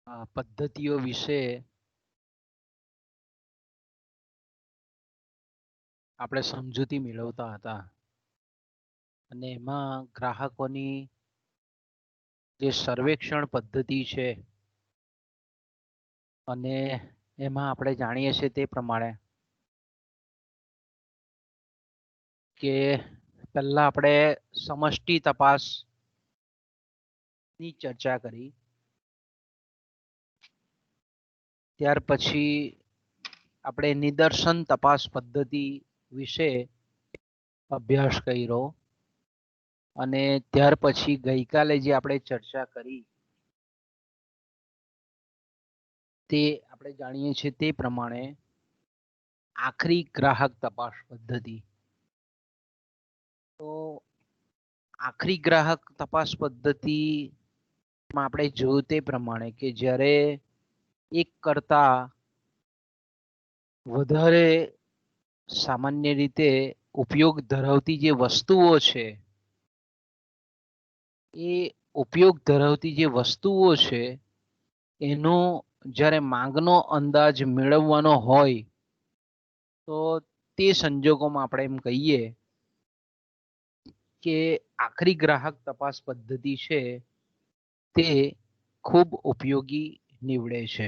પદ્ધતિઓ વિશે આપણે સમજૂતી મેળવતા હતા અને એમાં ગ્રાહકોની જે સર્વેક્ષણ પદ્ધતિ છે અને એમાં આપણે જાણીએ છીએ તે પ્રમાણે કે પહેલા આપણે સમષ્ટિ તપાસ ની ચર્ચા કરી, ત્યાર પછી આપણે નિદર્શન તપાસ પદ્ધતિ વિશે અભ્યાસ કર્યો અને ત્યાર પછી ગઈકાલે જે આપણે ચર્ચા કરી તે આપણે જાણીએ છીએ તે પ્રમાણે આખરી ગ્રાહક તપાસ પદ્ધતિ. તો આખરી ગ્રાહક તપાસ પદ્ધતિમાં આપણે જોયું તે પ્રમાણે કે જ્યારે એક કરતા વધારે સામાન્ય રીતે ઉપયોગ ધરાવતી જે વસ્તુઓ છે એ ઉપયોગ ધરાવતી જે વસ્તુઓ છે એનો જ્યારે માંગનો અંદાજ મેળવવાનો હોય તો તે સંજોગોમાં આપણે એમ કહીએ કે આખરી ગ્રાહક તપાસ પદ્ધતિ છે તે ખૂબ ઉપયોગી નીવડે છે.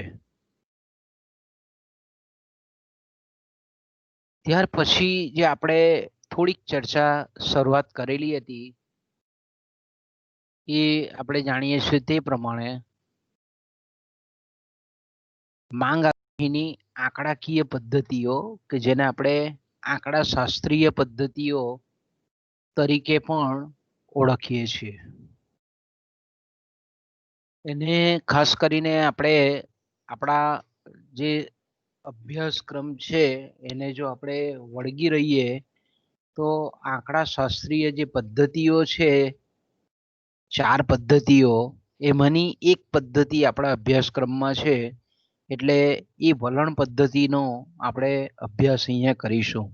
ત્યાર પછી જે આપણે થોડીક ચર્ચા શરૂઆત કરેલી હતી એ આપણે જાણીએ છીએ તે પ્રમાણે માંગ આગાહીની આંકડાકીય પદ્ધતિઓ કે જેને આપણે આંકડા શાસ્ત્રીય પદ્ધતિઓ તરીકે પણ ઓળખીએ છીએ. એને ખાસ કરીને આપણે આપણા જે અભ્યાસક્રમ છે એને જો આપણે વળગી રહીએ તો આંકડા શાસ્ત્રીય જે પદ્ધતિઓ છે 4 પદ્ધતિઓ એમાંની એક પદ્ધતિ આપણા અભ્યાસક્રમમાં છે એટલે એ વલણ પદ્ધતિનો આપણે અભ્યાસ અહીંયા કરીશું.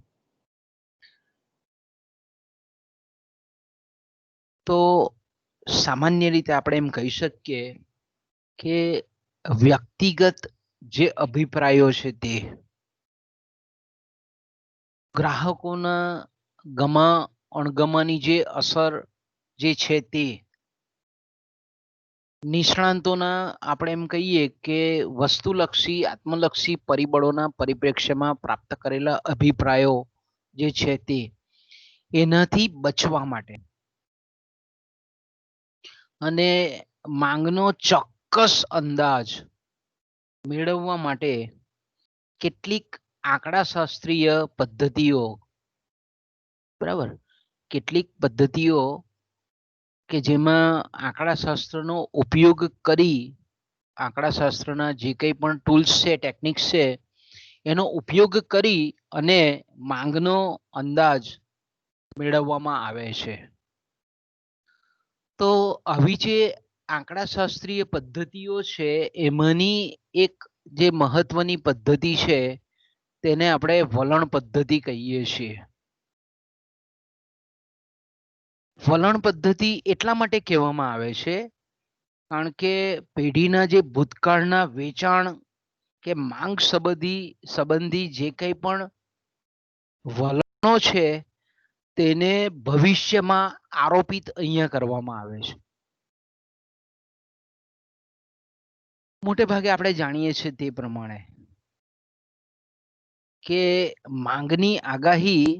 તો સામાન્ય રીતે આપણે એમ કહી શકીએ કે વ્યક્તિગત જે અભિપ્રાયો છે તે ગ્રાહકોના ગમા અણગમાની જે અસર જે છે તે નિષ્ણાંતોના આપણે એમ કહીએ કે વસ્તુલક્ષી આત્મલક્ષી પરિબળોના પરિપ્રેક્ષ્યમાં પ્રાપ્ત કરેલા અભિપ્રાયો જે છે તે એનાથી બચવા માટે અને માંગનો ચોક્કસ અંદાજ મેળવવા માટે કેટલીક આંકડાશાસ્ત્રીય પદ્ધતિઓ બરાબર કેટલીક પદ્ધતિઓ કે જેમાં આંકડાશાસ્ત્રનો ઉપયોગ કરી આંકડાશાસ્ત્રના જે કંઈ પણ ટૂલ્સ છે ટેકનિક્સ છે એનો ઉપયોગ કરી અને માંગનો અંદાજ મેળવવામાં આવે છે. તો આવી જે આંકડાશાસ્ત્રીય પદ્ધતિઓ છે એમાંની એક જે મહત્વની પદ્ધતિ છે તેને આપણે વલણ પદ્ધતિ કહીએ છીએ. વલણ પદ્ધતિ એટલા માટે કહેવામાં આવે છે કારણ કે પેઢીના જે ભૂતકાળના વેચાણ કે માંગ સંબંધી જે કંઈ પણ વલણો છે તેને ભવિષ્યમાં આરોપિત અહીંયા કરવામાં આવે છે. મોટે ભાગે આપણે જાણીએ છીએ તે પ્રમાણે કે માંગની આગાહી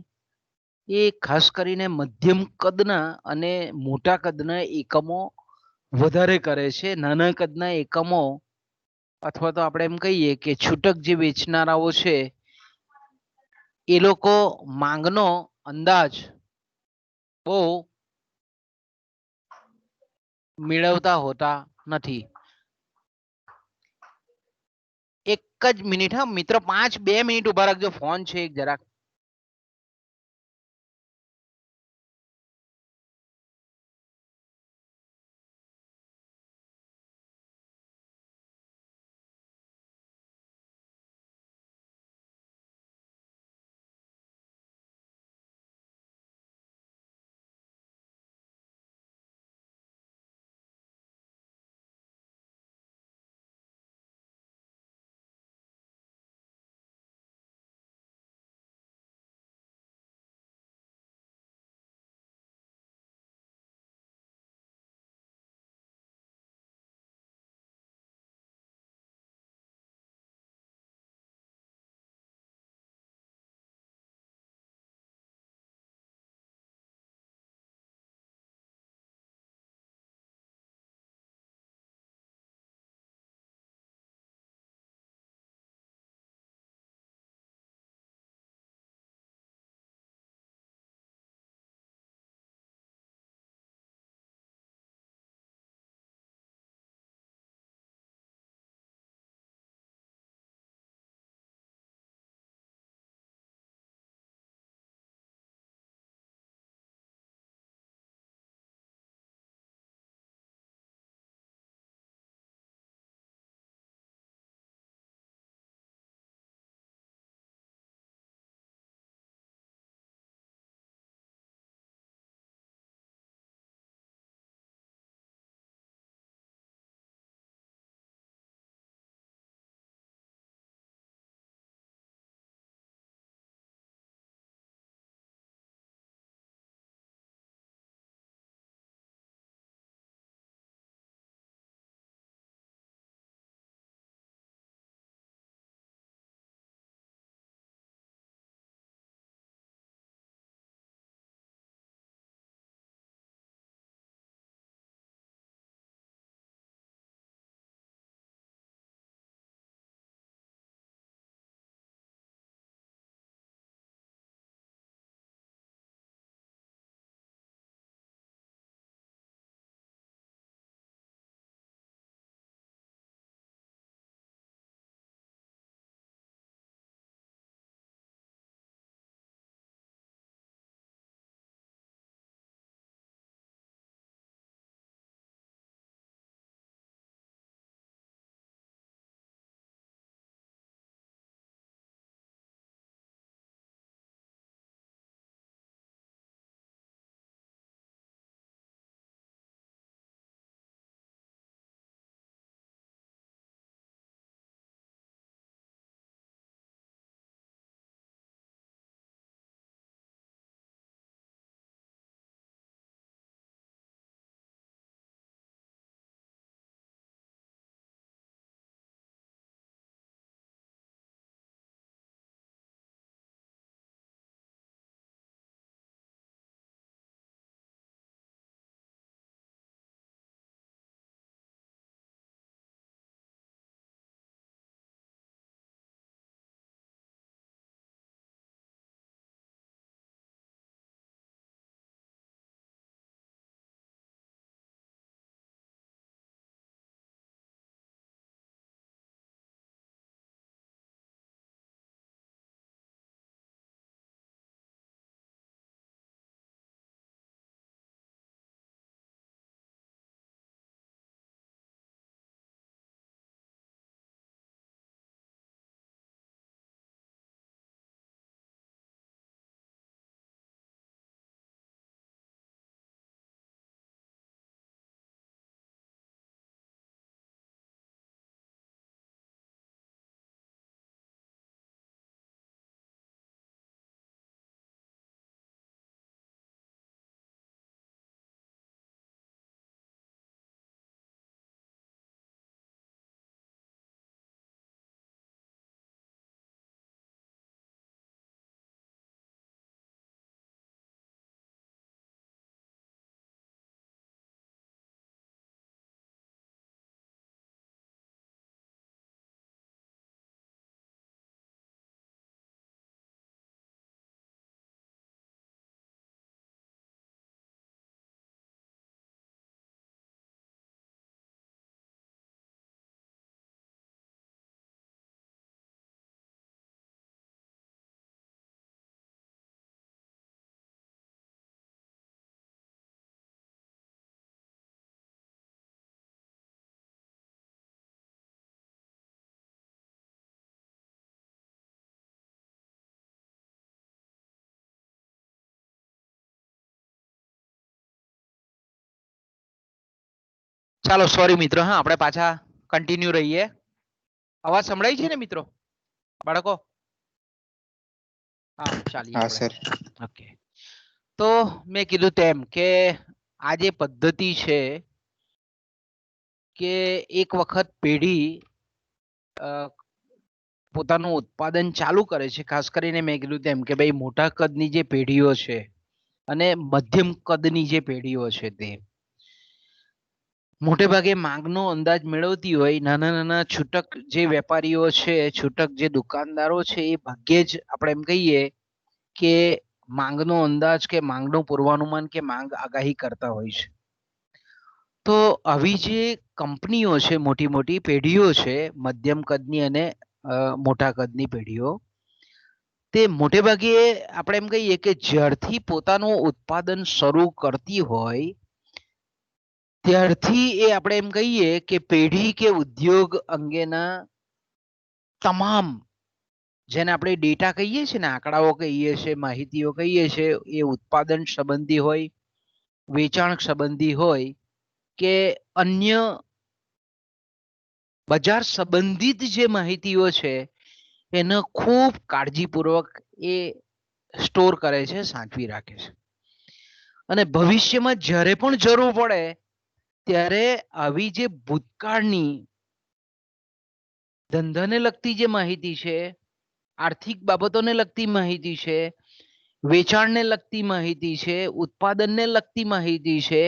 એ ખાસ કરીને મધ્યમ કદના અને મોટા કદના એકમો વધારે કરે છે. નાના કદના એકમો અથવા તો આપણે એમ કહીએ કે છૂટક જે વેચનારાઓ છે એ લોકો માંગનો અંદાજ બહુ મેળવતા હોતા નથી. એક જ મિનિટ હા મિત્રો 2 મિનિટ ઉભા રાખજો ફોન છે એક જરાક ચાલો સોરી મિત્રો, હા આપણે પાછા કન્ટિન્યુ રહીએ. અવાજ સંભળાય છે ને મિત્રો બાળકો? હા ચાલીએ હા આપણે. સર. ઓકે, તો મેં કીધું તેમ કે આ જે પદ્ધતિ છે કે એક વખત પેઢી પોતાનું ઉત્પાદન ચાલુ કરે છે, ખાસ કરીને મેં કીધું તેમ કે ભાઈ મોટા કદની જે પેઢીઓ છે અને મધ્યમ કદની જે પેઢીઓ છે તે મોટે ભાગે માંગનો અંદાજ મેળવતી હોય. નાના નાના છૂટક જે વેપારીઓ છે, છૂટક જે દુકાનદારો છે, એ ભાગ્યે જ આપણે એમ કહીએ કે માંગનો અંદાજ કે માંગનું પૂર્વાનુમાન કે માંગ આગાહી કરતા હોય છે. તો આવી જે કંપનીઓ છે, મોટી મોટી પેઢીઓ છે, મધ્યમ કદની અને મોટા કદની પેઢીઓ, તે મોટે ભાગે આપણે એમ કહીએ કે જ્યારથી પોતાનું ઉત્પાદન શરૂ કરતી હોય ત્યારથી એ આપણે એમ કહીએ કે પેઢી કે ઉદ્યોગ અંગેના તમામ જેને આપણે ડેટા કહીએ છીએ ને, આંકડાઓ કહીએ છીએ, માહિતીઓ કહીએ છીએ, એ ઉત્પાદન સંબંધી હોય, વેચાણ સંબંધી હોય કે અન્ય બજાર સંબંધિત જે માહિતીઓ છે એને ખૂબ કાળજીપૂર્વક એ સ્ટોર કરે છે, સાચવી રાખે છે. અને ભવિષ્યમાં જ્યારે પણ જરૂર પડે ત્યારે આવી જે ભૂતકાળની ધંધાને લગતી જે માહિતી છે, આર્થિક બાબતોને લગતી માહિતી છે, વેચાણને લગતી માહિતી છે, ઉત્પાદનને લગતી માહિતી છે,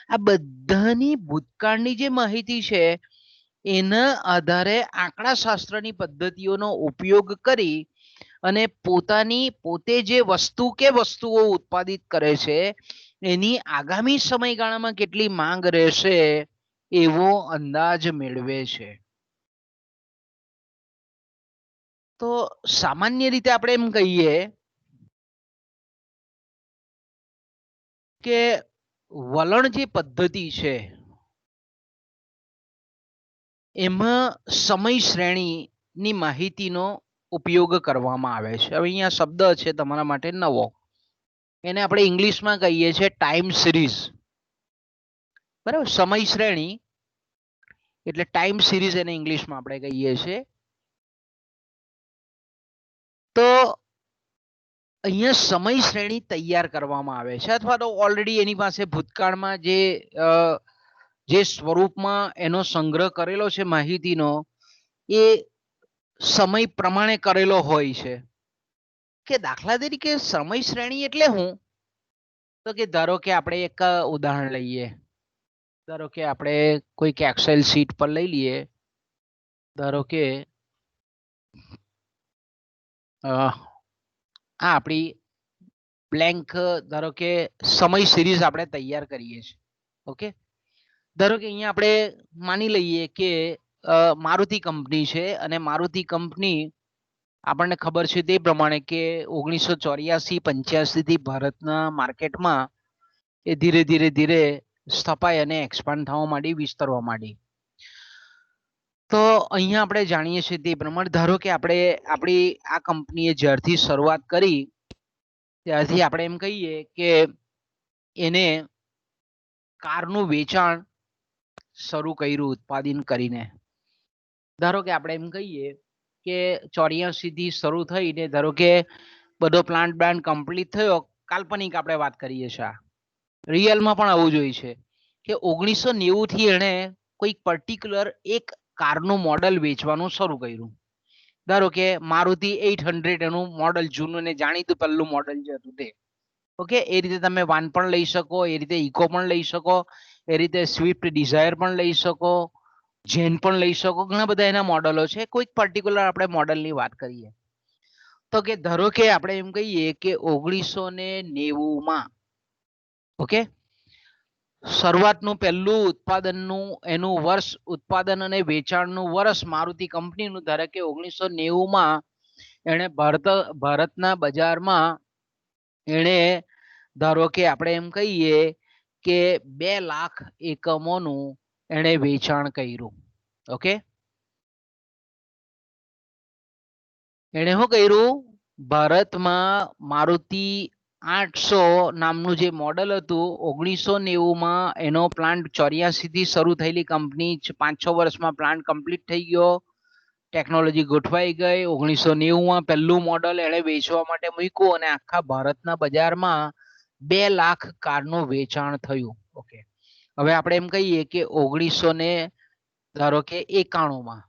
આ બધાની ભૂતકાળની જે માહિતી છે એના આધારે આંકડા શાસ્ત્રની પદ્ધતિઓનો ઉપયોગ કરી અને પોતે જે વસ્તુ કે વસ્તુઓ ઉત્પાદિત કરે છે એની આગામી સમયગાળામાં કેટલી માંગ રહેશે એવો અંદાજ મેળવે છે. તો સામાન્ય રીતે આપણે એમ કહીએ કે વલણ જે પદ્ધતિ છે એમાં સમય શ્રેણીની માહિતીનો ઉપયોગ કરવામાં આવે છે. હવે અહીંયા શબ્દ છે તમારા માટે નવો, એને આપણે ઇંગ્લિશમાં કહીએ છીએ ટાઈમ સિરીઝ. બરાબર, સમય શ્રેણી એટલે ટાઈમ સિરીઝ એને ઇંગ્લિશમાં આપણે કહીએ છીએ. તો અહીંયા સમય શ્રેણી તૈયાર કરવામાં આવે છે, અથવા તો ઓલરેડી એની પાસે ભૂતકાળમાં જે સ્વરૂપમાં એનો સંગ્રહ કરેલો છે માહિતીનો, એ સમય પ્રમાણે કરેલો હોય છે. કે દાખલા તરીકે સમય શ્રેણી એટલે શું? તો કે ધારો કે આપણે એક ઉદાહરણ લઈએ. ધારો કે આપણે કોઈક એક્સેલ શીટ પર લઈ લઈએ. ધારો કે આ આપણી બ્લેન્ક ધારો કે સમય સિરીઝ આપણે તૈયાર કરીએ છીએ. ઓકે, ધારો કે અહીંયા આપણે માની લઈએ કે મારુતિ કંપની છે અને મારુતિ કંપની આપણને ખબર છે તે પ્રમાણે કે 1984-85 થી ભારતના માર્કેટમાં એ ધીરે ધીરે સ્થપાઈ અને એક્સપાન્ડ થવા માંડી, વિસ્તરવા માંડી. તો અહીંયા આપણે જાણીએ છીએ તે પ્રમાણે ધારો કે આપણે આપણી આ કંપનીએ જ્યારથી શરૂઆત કરી ત્યારથી આપણે એમ કહીએ કે એને કારનું વેચાણ શરૂ કર્યું ઉત્પાદન કરીને. ધારો કે આપણે એમ કહીએ કે 84 થી શરૂ થઈને ધારો કે બધો પ્લાન્ટ બ્લાન્ટ કમ્પ્લીટ થયો, કાલ્પનિક આપણે વાત કરીએ છીએ, રિયલમાં પણ આવું જોઈએ છે કે 1990 થી એણે કોઈ પર્ટિક્યુલર એક કારનું મોડલ વેચવાનું શરૂ કર્યું. ધારો કે મારુતિ 800 એનું મોડલ જૂનું ને જાણીતું પહેલું મોડલ જે હતું તે. ઓકે, એ રીતે તમે વાન પણ લઈ શકો, એ રીતે ઇકો પણ લઈ શકો, એ રીતે સ્વિફ્ટ ડિઝાયર પણ લઈ શકો, જેન પણ લઈ શકો. ઘણા બધા એના મોડલો છે. કોઈક પર્ટિક્યુલર આપણે મોડલની વાત કરીએ તો કે ધારો કે આપણે એમ કહીએ કે 1990માં ઓકે શરૂઆતનું પહેલું ઉત્પાદનનું એનું વર્ષ, ઉત્પાદન અને વેચાણનું વર્ષ મારુતિ કંપનીનું ધારો કે 1990માં એણે ભારતના બજારમાં એણે ધારો કે આપણે એમ કહીએ કે 2 લાખ એકમોનું એણે વેચાણ કર્યું. ઓકે, એણે શું કર્યું? ભારતમાં મારુતિ 800 નામનું જે મોડલ હતું 1990 માં એનો પ્લાન્ટ 84 થી શરૂ થયેલી કંપની 5-6 વર્ષમાં પ્લાન્ટ કમ્પ્લીટ થઈ ગયો, ટેકનોલોજી ગોઠવાઈ ગઈ. 1990 માં પહેલું મોડલ એણે વેચવા માટે મૂક્યું અને આખા ભારતના બજારમાં 2 લાખ કારનું વેચાણ થયું. ઓકે, હવે આપણે એમ કહીએ કે 1991 માં,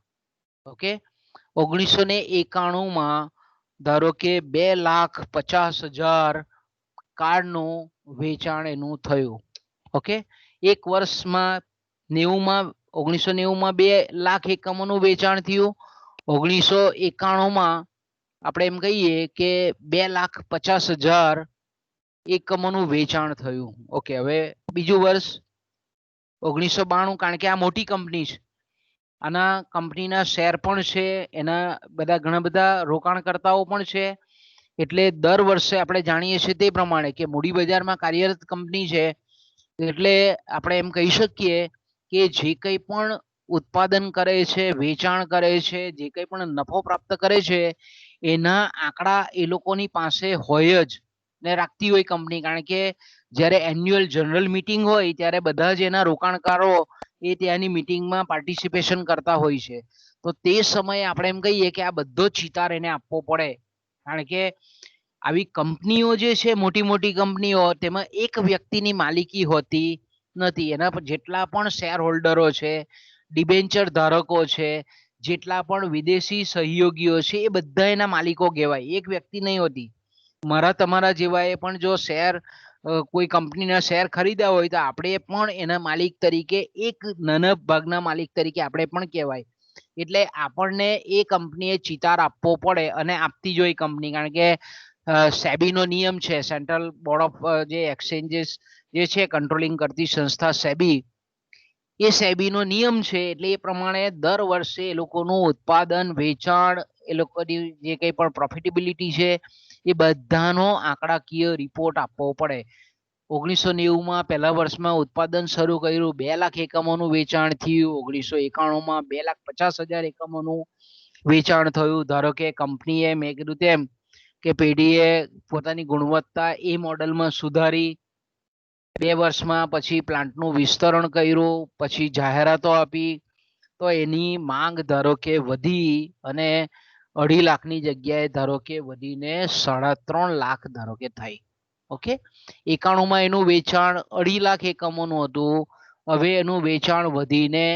ઓકે, 1991 માં ધારો કે 2,50,000 કાર્ડનું વેચાણ એનું થયું. ઓકે, એક વર્ષમાં 1990 માં 2 લાખ એકમોનું વેચાણ થયું. 1991 માં આપણે એમ કહીએ કે 2,50,000 એકમોનું વેચાણ થયું. ઓકે, હવે બીજું વર્ષ 1992, કારણ કે આ મોટી કંપની છે, આના કંપનીના શેર પણ છે, એના બધા ઘણા બધા રોકાણકર્તાઓ પણ છે, એટલે દર વર્ષે આપણે જાણીએ છીએ તે પ્રમાણે કે મૂડી બજારમાં કાર્યરત કંપની છે, એટલે આપણે એમ કહી શકીએ કે જે કંઈ પણ ઉત્પાદન કરે છે, વેચાણ કરે છે, જે કંઈ પણ નફો પ્રાપ્ત કરે છે, એના આંકડા એ લોકોની પાસે હોય જ ને રાખતી હોય કંપની. કારણ કે જ્યારે એન્યુઅલ જનરલ મીટિંગ હોય ત્યારે બધા જ એના રોકાણકારો એ ત્યાંની મીટિંગમાં પાર્ટિસિપેશન કરતા હોય છે. તો તે સમયે આપણે એમ કહીએ કે આ બધો ચિતાર એને આપવો પડે, કારણ કે આવી કંપનીઓ જે છે, મોટી મોટી કંપનીઓ, તેમાં એક વ્યક્તિની માલિકી હોતી નથી. એના જેટલા પણ શેર હોલ્ડરો છે, ડિબેન્ચર ધારકો છે, જેટલા પણ વિદેશી સહયોગીઓ છે, એ બધા એના માલિકો કહેવાય, એક વ્યક્તિ નહીં હોતી. મારા તમારા જેવાએ પણ જો શેર કોઈ કંપનીના શેર ખરીદ્યા હોય તો આપણે પણ એના માલિક તરીકે એક નાના ભાગના માલિક તરીકે આપણે પણ કહેવાય. એટલે આપણને એ કંપનીએ ચિતાર આપવો પડે અને આપતી જ હોય કંપની, કારણ કે સેબીનો નિયમ છે, સેન્ટ્રલ બોર્ડ ઓફ જે એક્સચેન્જીસ જે છે કંટ્રોલિંગ કરતી સંસ્થા સેબી, એ સેબીનો નિયમ છે. એટલે એ પ્રમાણે દર વર્ષે એ લોકોનું ઉત્પાદન, વેચાણ, એ લોકોની જે કંઈ પણ પ્રોફિટેબિલિટી છે, એ બધાનો આંકડાકીય રિપોર્ટ આપવો પડે. 1990 માં પહેલા વર્ષમાં ઉત્પાદન શરૂ કર્યું, 2 લાખ એકમોનું વેચાણ થયું. 1991 માં 2,50,000 એકમોનું વેચાણ થયું. ધારો કે કંપનીએ મેં કીધું તેમ કે પેઢીએ પોતાની ગુણવત્તા એ મોડલમાં સુધારી, 2 વર્ષમાં પછી પ્લાન્ટનું વિસ્તરણ કર્યું, પછી જાહેરાતો આપી, તો એની માંગ ધારો કે વધી અને 2.5 લાખની જગ્યાએ ધારો કે વધીને 3.5 લાખ ધારો કે થઈ. ઓકે, 91 માં એનું વેચાણ 2.5 લાખ એકમોનું હતું, હવે એનું વેચાણ વધીને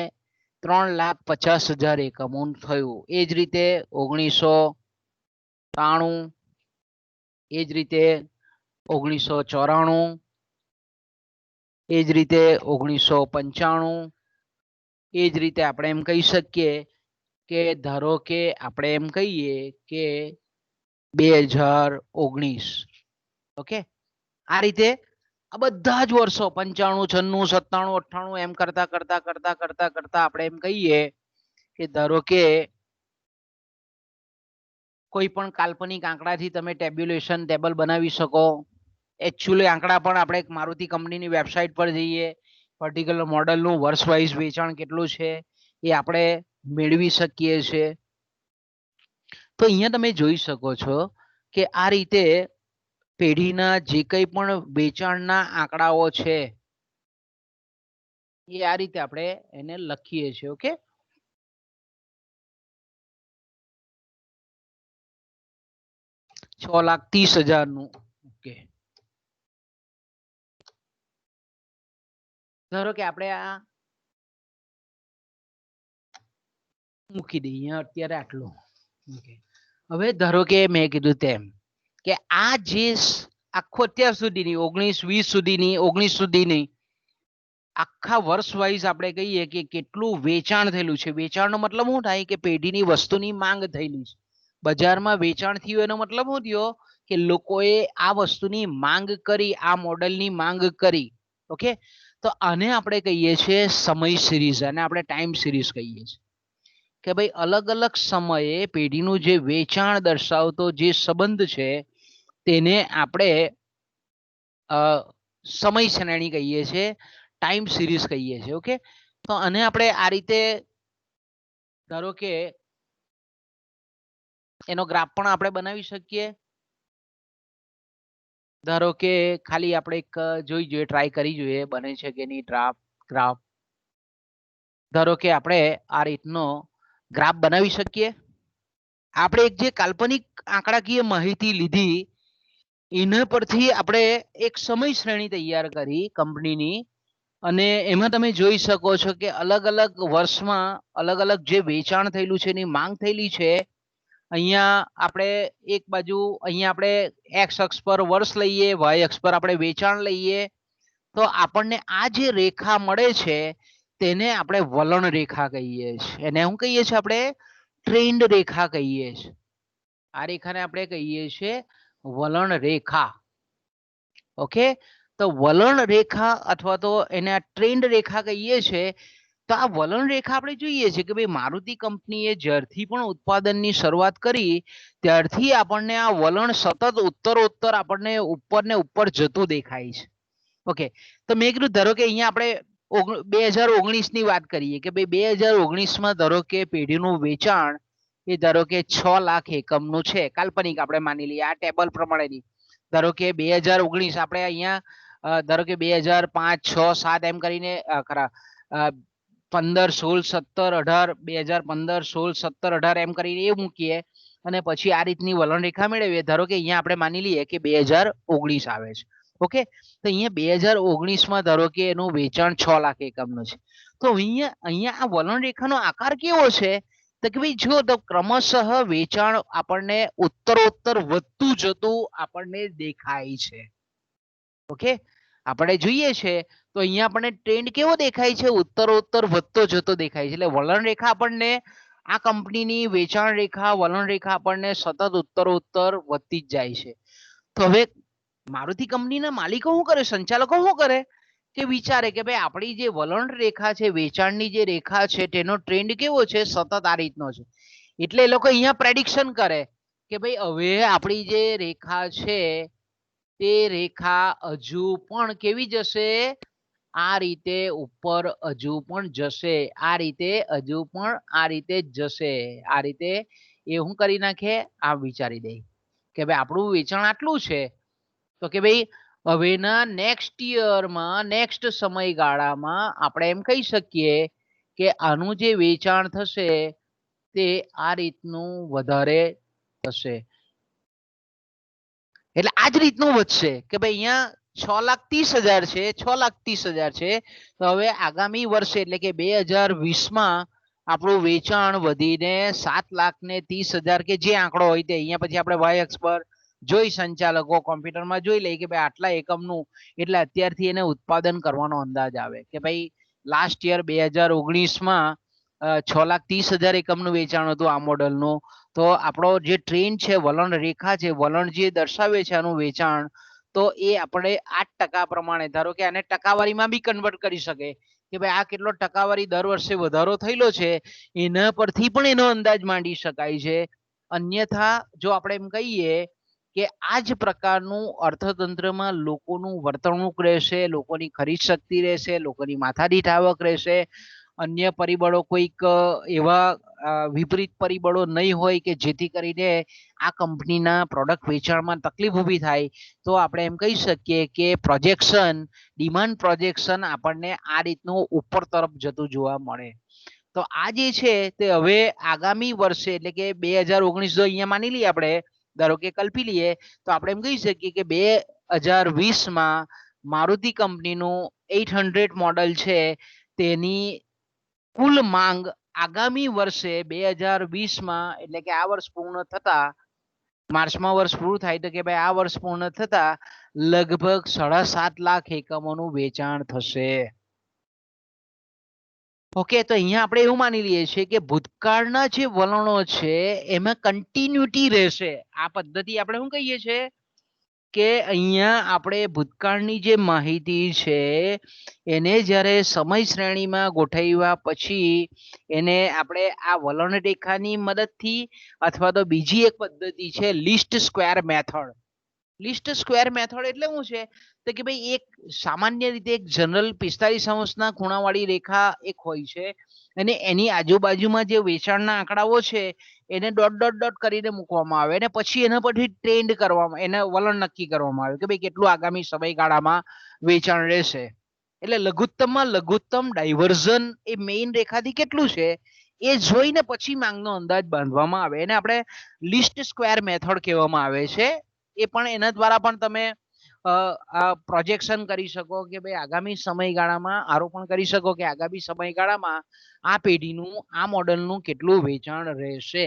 3,50,000 એકમોનું થયું. એ જ રીતે 1993, એ જ રીતે 1994, એ જ રીતે 1995, એ જ રીતે આપણે એમ કહી શકીએ કે ધારો કે આપણે એમ કહીએ કે 2019. ઓકે, આ રીતે આ બધા જ વર્ષો 95, 96, 97, 98 એમ કરતા કરતા કરતા કરતા કરતા આપણે એમ કહીએ કે ધારો કે કોઈ પણ કાલ્પનિક આંકડાથી તમે ટેબ્યુલેશન ટેબલ બનાવી શકો. એકચ્યુઅલી આંકડા પણ આપણે મારુતિ કંપનીની વેબસાઇટ પર જઈએ, પર્ટિક્યુલર મોડલનું વર્ષ વાઇઝ વેચાણ કેટલું છે એ આપણે મેળવી શકીએ છીએ. તો અહીંયા તમે જોઈ શકો છો કે આ રીતે પેઢીના જે કંઈ પણ વેચાણના આંકડાઓ છે એ આ રીતે આપણે એને લખીએ છીએ. ઓકે, $6,30,000 નું. ઓકે, ધારો કે આપણે આ મૂકી દઈએ અત્યારે આટલું. હવે ધારો કે મેં કીધું તેમ કે આ જે આખો અત્યાર સુધીની 19-20 સુધીની 19 સુધીની આખા વર્ષ વાઇઝ આપણે કહીએ કે કેટલું વેચાણ થયેલું છે. વેચાણનો મતલબ શું થાય કે પેઢીની વસ્તુની માંગ થયેલી છે, બજારમાં વેચાણ થયું, એનો મતલબ શું થયો કે લોકોએ આ વસ્તુની માંગ કરી, આ મોડલની માંગ કરી. ઓકે, તો આને આપણે કહીએ છીએ સમય સિરીઝ, અને આપણે ટાઈમ સિરીઝ કહીએ છીએ કે ભાઈ અલગ અલગ સમયે પેઢીનું જે વેચાણ દર્શાવતો જે સંબંધ છે તેને આપણે સમય શ્રેણી કહીએ છીએ, ટાઈમ સિરીઝ કહીએ છીએ. ઓકે, તો આને આપણે આ રીતે ધારો કે એનો ગ્રાફ પણ આપણે બનાવી શકીએ. ધારો કે ખાલી આપણે એક જોઈ જોઈએ, ટ્રાય કરી જોઈએ બને છે કે નહીં ગ્રાફ. ધારો કે આપણે આ રીતનો ગ્રાફ બનાવી શકીએ. આપણે એક જે કાલ્પનિક આંકડાકીય માહિતી લીધી એના પરથી આપણે એક સમય શ્રેણી તૈયાર કરી કંપનીની, અને એમાં તમે જોઈ શકો છો કે અલગ અલગ વર્ષમાં અલગ અલગ જે વેચાણ થયેલું છે એની માંગ થયેલી છે. અહીંયા આપણે એક બાજુ અહીંયા આપણે એક્સ અક્ષ પર વર્ષ લઈએ, વાય અક્ષ પર આપણે વેચાણ લઈએ, તો આપણને આ જે રેખા મળે છે તેને આપણે વલણ રેખા કહીએ છીએ. એને શું કહીએ છીએ આપણે? ટ્રેન્ડ રેખા કહીએ છીએ. આ રેખાને આપણે કહીએ છીએ વલણ રેખા. ઓકે, તો વલણ રેખા અથવા તો એને ટ્રેન્ડ રેખા કહીએ છીએ. તો આ વલણ રેખા આપણે જોઈએ છે કે ભાઈ મારુતિ કંપનીએ જ્યારથી પણ ઉત્પાદનની શરૂઆત કરી ત્યારથી આપણને આ વલણ સતત ઉત્તરોત્તર આપણને ઉપર ને ઉપર જતું દેખાય છે. ઓકે, તો મેં કીધું ધારો કે અહીંયા આપણે 2019 ની વાત કરીએ કે ભાઈ 2019માં ધારો કે પેઢીનું વેચાણ એ ધારો કે 6 લાખ એકમનું છે, કાલ્પનિક આપણે માની લઈએ આ ટેબલ પ્રમાણેની. ધારો કે 2019 આપણે અહીંયા ધારો કે 2005 6 7 એમ કરીને ખરા 15 16 17 18 2015 16 17 18 એમ કરીને એ મૂકીએ અને પછી આ રીતની વલણ રેખા મેળવીએ. ધારો કે અહીંયા આપણે માની લઈએ કે 2019 આવે છે. ઓકે, તો અહીંયા 2019માં ધારો કે એનું વેચાણ 6 લાખ એકમનું છે. તો અહીંયા આ વલણ રેખાનો આકાર કેવો છે? તો કે ભાઈ જો તો ક્રમશઃ વેચાણ આપણને ઉત્તરોત્તર વધતું જતું આપણને દેખાય છે. ઓકે, આપણે જોઈએ છે તો અહીંયા આપણને ટ્રેન્ડ કેવો દેખાય છે? ઉત્તરોત્તર વધતો જતો દેખાય છે. એટલે વલણ રેખા આપણને આ કંપનીની વેચાણ રેખા વલણ રેખા આપણને સતત ઉત્તરોત્તર વધતી જ જાય છે. તો હવે મારુતિ કંપનીના માલિકો શું કરે, સંચાલકો શું કરે કે વિચારે કે ભાઈ આપણી જે વલણ રેખા છે, વેચાણની જે રેખા છે તેનો ટ્રેન્ડ કેવો છે? સતત આ રીતનો છે. એટલે એ લોકો અહીંયા પ્રેડિક્શન કરે કે ભાઈ હવે આપણી જે રેખા છે તે રેખા હજુ પણ કેવી જશે? આ રીતે ઉપર હજુ પણ જશે, આ રીતે હજુ પણ આ રીતે જ જશે. આ રીતે એ શું કરી નાખે? આ વિચારી દે કે ભાઈ આપણું વેચાણ આટલું છે, તો કે ભાઈ હવેના નેક્સ્ટ યરમાં નેક્સ્ટ સમયગાળામાં આપણે એમ કહી શકીએ કે આનું જે વેચાણ થશે તે આ રીતનું વધારે થશે. એટલે આ જ રીતનું વધશે કે ભાઈ અહીંયા 6,30,000 છે, 6,30,000 છે, તો હવે આગામી વર્ષે એટલે કે 2020માં આપણું વેચાણ વધીને 7,30,000 કે જે આંકડો હોય તે અહીંયા પછી આપણે વાય અક્ષ પર જોઈ સંચાલકો કોમ્પ્યુટરમાં જોઈ લઈએ કે ભાઈ આટલા એકમનું, એટલે અત્યારથી એને ઉત્પાદન કરવાનો અંદાજ આવે કે ભાઈ લાસ્ટ યર 2019માં 6,30,000 એકમનું વેચાણ હતું આ મોડલનું. તો આપણો જે ટ્રેન્ડ છે, વલણ રેખા છે, વલણ જે દર્શાવે છે આનું વેચાણ, તો એ આપણે 8% પ્રમાણે ધારો કે આને ટકાવારીમાં બી કન્વર્ટ કરી શકે કે ભાઈ આ કેટલો ટકાવારી દર વર્ષે વધારો થયેલો છે એના પરથી પણ એનો અંદાજ માંડી શકાય છે. અન્યથા જો આપણે એમ કહીએ કે આ જ પ્રકારનું અર્થતંત્રમાં લોકોનું વર્તણૂક રહેશે, લોકોની ખરીદ શક્તિ રહેશે, લોકોની માથાદીઠ આવક રહેશે, અન્ય પરિબળો કોઈક એવા વિપરીત પરિબળો નહીં હોય કે જેથી કરીને આ કંપનીના પ્રોડક્ટ વેચાણમાં તકલીફ ઊભી થાય, તો આપણે એમ કહી શકીએ કે પ્રોજેક્શન, ડિમાન્ડ પ્રોજેક્શન આપણને આ રીતનું ઉપર તરફ જતું જોવા મળે. તો આ જે છે તે હવે આગામી વર્ષે એટલે કે 2019 જો અહીંયા માની લઈએ આપણે, ધારો કે કલ્પી લઈએ, તો આપણે એમ કહી શકીએ કે 2020માં મારુતિ કંપનીનું 800 મોડલ છે તેની કુલ માંગ આગામી વર્ષે 2020માં એટલે કે આ વર્ષ પૂર્ણ થતા, માર્ચમાં વર્ષ પૂરું થાય તો કે ભાઈ આ વર્ષ પૂર્ણ થતા લગભગ 7.5 લાખ એકમોનું વેચાણ થશે. ઓકે, તો અહીંયા આપણે એવું માની લઈએ છીએ કે ભૂતકાળના જે વલણો છે એમાં કન્ટિન્યુટી રહેશે. આ પદ્ધતિ આપણે શું કહીએ છીએ કે અહીંયા આપણે ભૂતકાળની જે માહિતી છે એને જ્યારે સમય શ્રેણીમાં ગોઠવ્યા પછી એને આપણે આ વલણ રેખાની મદદથી અથવા તો બીજી એક પદ્ધતિ છે least square method, least square method એટલે શું છે તો કે ભાઈ એક સામાન્ય રીતે એક જનરલ 45 અંશના ખૂણાવાળી રેખા એક હોય છે અને એની આજુબાજુમાં જે વેચાણના આંકડાઓ છે એને ડોટ ડોટ ડોટ કરીને મૂકવામાં આવે અને પછી એના પરથી ટ્રેન્ડ કરવામાં એને વલણ નક્કી કરવામાં આવે કે ભાઈ કેટલું આગામી સમયગાળામાં વેચાણ રહેશે. એટલે લઘુત્તમમાં લઘુત્તમ ડાયવર્ઝન એ મેઇન રેખાથી કેટલું છે એ જોઈને પછી માંગનો અંદાજ બાંધવામાં આવે એને આપણે લિસ્ટ સ્ક્વેર મેથડ કહેવામાં આવે છે. એ પણ એના દ્વારા પણ તમે પ્રોજેક્શન કરી શકો કે ભાઈ આગામી સમયગાળામાં આરોપણ કરી શકો કે આગામી સમયગાળામાં આ પેઢીનું આ મોડલનું કેટલું વેચાણ રહેશે.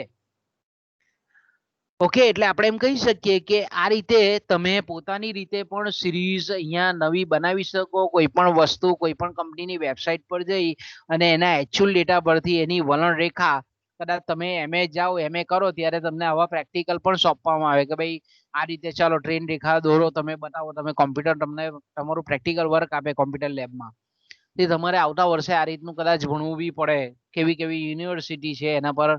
ઓકે, એટલે આપણે એમ કહી શકીએ કે આ રીતે તમે પોતાની રીતે પણ સિરીઝ અહીંયા નવી બનાવી શકો. કોઈ પણ વસ્તુ કોઈ પણ કંપનીની વેબસાઇટ પર જઈ અને એના એકચ્યુઅલ ડેટા પરથી એની વલણ રેખા કદાચ તમે એમએ જાઓ એમએ કરો ત્યારે તમને આવા પ્રેક્ટિકલ પણ સોંપવામાં આવે કે ભાઈ આ રીતે ચાલો ટ્રેન રેખા દોરો, તમે બતાવો, તમે કોમ્પ્યુટર તમને તમારું પ્રેક્ટિકલ વર્ક આપે કોમ્પ્યુટર લેબમાં. તે તમારે આવતા વર્ષે આ રીતનું કદાચ ભણવું બી પડે, કેવી કેવી યુનિવર્સિટી છે એના પર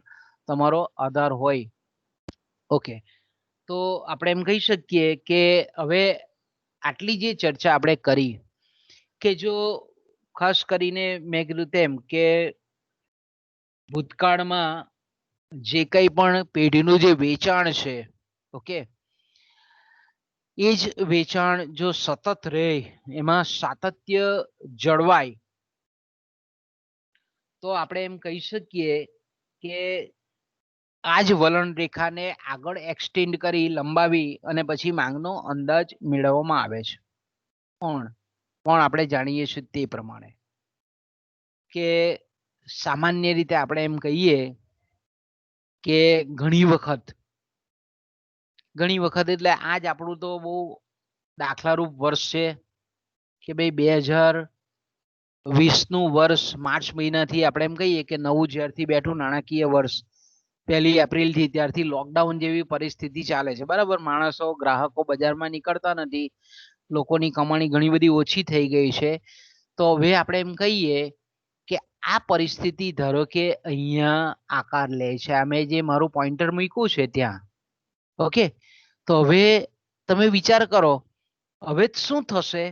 તમારો આધાર હોય. ઓકે, તો આપણે એમ કહી શકીએ કે હવે આટલી જે ચર્ચા આપણે કરી કે જો ખાસ કરીને મેં કીધું તેમ કે ભૂતકાળમાં જે કંઈ પણ પેઢીનું જે વેચાણ છે, ઓકે, એ જ વેચાણ જો સતત રહે, એમાં સાતત્ય જળવાય, તો આપણે એમ કહી શકીએ કે આ જ વલણ રેખાને આગળ એક્સટેન્ડ કરી લંબાવી અને પછી માંગનો અંદાજ મેળવવામાં આવે છે. પણ આપણે જાણીએ છીએ તે પ્રમાણે કે સામાન્ય રીતે આપણે એમ કહીએ કે ઘણી વખત એટલે આજ આપણું તો બહુ દાખલારૂપ વર્ષ છે કે ભાઈ 2020નું વર્ષ માર્ચ મહિનાથી આપણે એમ કહીએ કે નવું જ્યારથી બેઠું નાણાકીય વર્ષ 1 એપ્રિલથી ત્યારથી લોકડાઉન જેવી પરિસ્થિતિ ચાલે છે. બરાબર, માણસો ગ્રાહકો બજારમાં નીકળતા નથી, લોકોની કમાણી ઘણી બધી ઓછી થઈ ગઈ છે. તો હવે આપણે એમ કહીએ કે આ પરિસ્થિતિ ધારો કે અહીંયા આકાર લે છે. અમે જે મારું પોઈન્ટર મૂક્યું છે ત્યાં, ઓકે, તો હવે તમે વિચાર કરો હવે શું થશે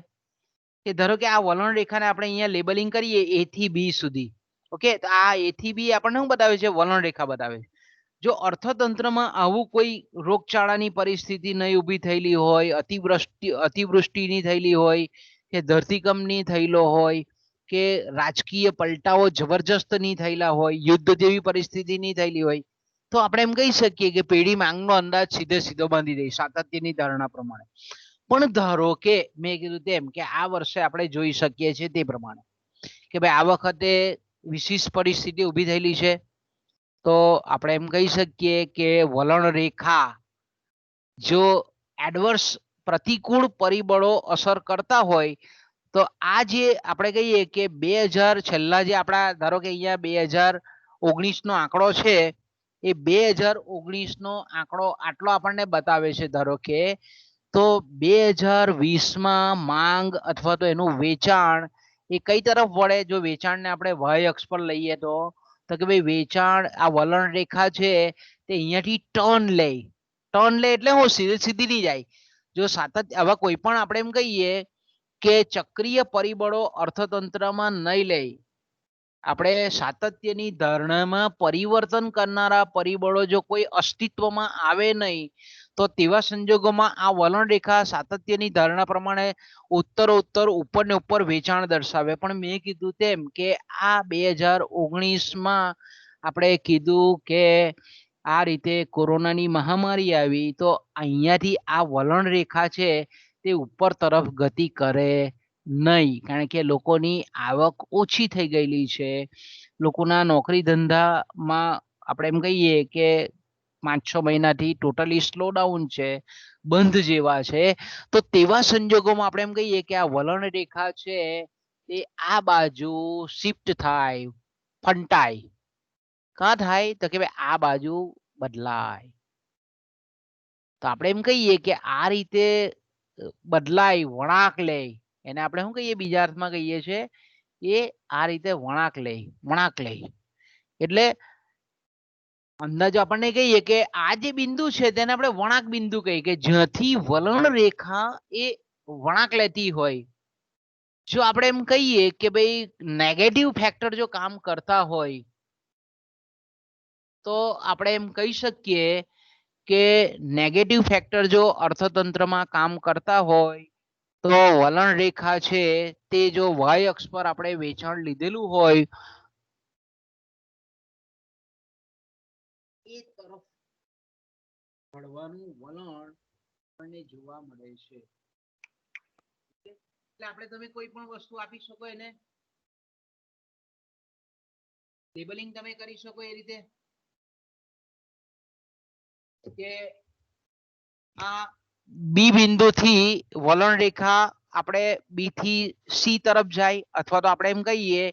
કે ધારો કે આ વલણ રેખાને આપણે અહીંયા લેબલિંગ કરીએ A થી B સુધી. ઓકે, તો આ A થી B આપણને શું બતાવે છે? વલણ રેખા બતાવે. જો અર્થતંત્રમાં આવું કોઈ રોગચાળાની પરિસ્થિતિ નહીં ઊભી થયેલી હોય, અતિવૃષ્ટિની થયેલી હોય કે ધરતીકંપની થયેલો હોય કે રાજકીય પલટાઓ જબરજસ્ત નહીં થયેલા હોય, યુદ્ધ જેવી પરિસ્થિતિ નહીં થયેલી હોય, તો આપણે એમ કહી શકીએ કે પેઢી માંગનો અંદાજ સીધો બાંધી દે સાતત્યની ધારણા પ્રમાણે. પણ ધારો કે મેં કીધું તેમ કે આ વર્ષે આપણે જોઈ શકીએ છીએ તે પ્રમાણે કે ભાઈ આ વખતે વિશિષ્ટ પરિસ્થિતિ ઊભી થયેલી છે. તો આપણે એમ કહી શકીએ કે વલણ રેખા જો એડવર્સ પ્રતિકૂળ પરિબળો અસર કરતા હોય તો આ જે આપણે કહીએ કે 2000 છેલ્લા જે આપણા ધારો કે અહીંયા 2019નો આંકડો છે, એ 2019નો આંકડો આટલો આપણને બતાવે છે. ધારો કે તો 2020માં માંગ અથવા તો એનું વેચાણ એ કઈ તરફ વળે? જો વેચાણને આપણે વાય અક્ષ પર લઈએ તો કે ભાઈ વેચાણ આ વલણ રેખા છે તે અહીંયાથી ટર્ન લે એટલે હું સીધી નહીં જાય. જો સાતત્ય હવે કોઈ પણ આપણે એમ કહીએ કે ચક્રીય પરિબળો અર્થતંત્રમાં નહીં લે, આપણે સાતત્યની ધારણામાં પરિવર્તન કરનારા પરિબળો જો કોઈ અસ્તિત્વમાં આવે નહીં, તો તેવા સંજોગોમાં આ વલણ રેખા સાતત્યની ધારણા પ્રમાણે ઉત્તરોત્તર ઉપર ને ઉપર વેચાણ દર્શાવે. પણ મેં કીધું તેમ કે આ 2019માં આપણે કીધું કે આ રીતે કોરોનાની મહામારી આવી તો અહીંયાથી આ વલણ રેખા છે તે ઉપર તરફ ગતિ કરે નહીં, કારણ કે લોકોની આવક ઓછી થઈ ગયેલી છે. લોકોના નોકરી ધંધામાં આપણે એમ કહીએ કે 5-6 મહિનાથી ટોટલી સ્લોડાઉન છે, બંધ જેવા છે. તો તેવા સંજોગોમાં આપણે એમ કહીએ કે આ વલણ રેખા છે તે આ બાજુ શિફ્ટ થાય, ફંટાય. કાં થાય? તો કે ભાઈ આ બાજુ બદલાય. તો આપણે એમ કહીએ કે આ રીતે બદલાય, વળાંક લે, એને આપણે શું કહીએ? બીજા અર્થમાં કહીએ છીએ એ આ રીતે વળાંક લે. એટલે અંદાજો આપણને કહીએ કે આ જે બિંદુ છે તેને આપણે વળાંક બિંદુ કહીએ કે જ્યાંથી વલણ રેખા એ વળાંક લેતી હોય. જો આપણે એમ કહીએ કે ભાઈ નેગેટિવ ફેક્ટર જો કામ કરતા હોય તો આપણે એમ કહી શકીએ કે નેગેટિવ ફેક્ટર જો અર્થતંત્રમાં કામ કરતા હોય તો વલણ રેખા છે તે જો વાય અક્ષ પર આપણે વેચાણ લીધેલું હોય એ તરફ વળવાનું વલણ આપણને જોવા મળે છે. એટલે આપણે તમે કોઈ પણ વસ્તુ આપી શકો એને લેબલિંગ તમે કરી શકો એ રીતે કે આ બી બિંદુથી વલણ રેખા આપણે બી થી સી તરફ જાય અથવા તો આપણે એમ કહીએ